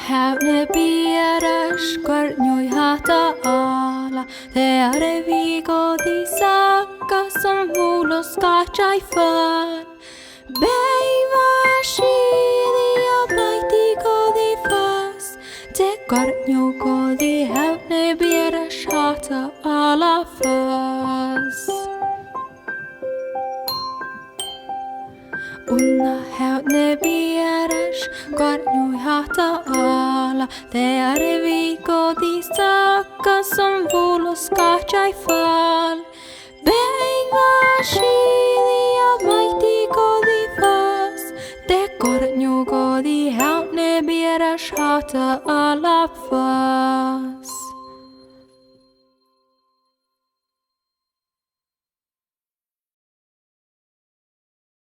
hävne pieräs karnjoi hata ala. Te arevi koti saakka som huulos katsai fan. Päivä siini ja paiti koti fas. Te karnju koti hävne pieräs hata ala fas. Unna hävne pieräs karnjui hata ala. Te arevi koti saakka som huulos katsai fan. Päivä siini ja paiti koti fas. Te karnju koti hävne pieräs hata ala fas.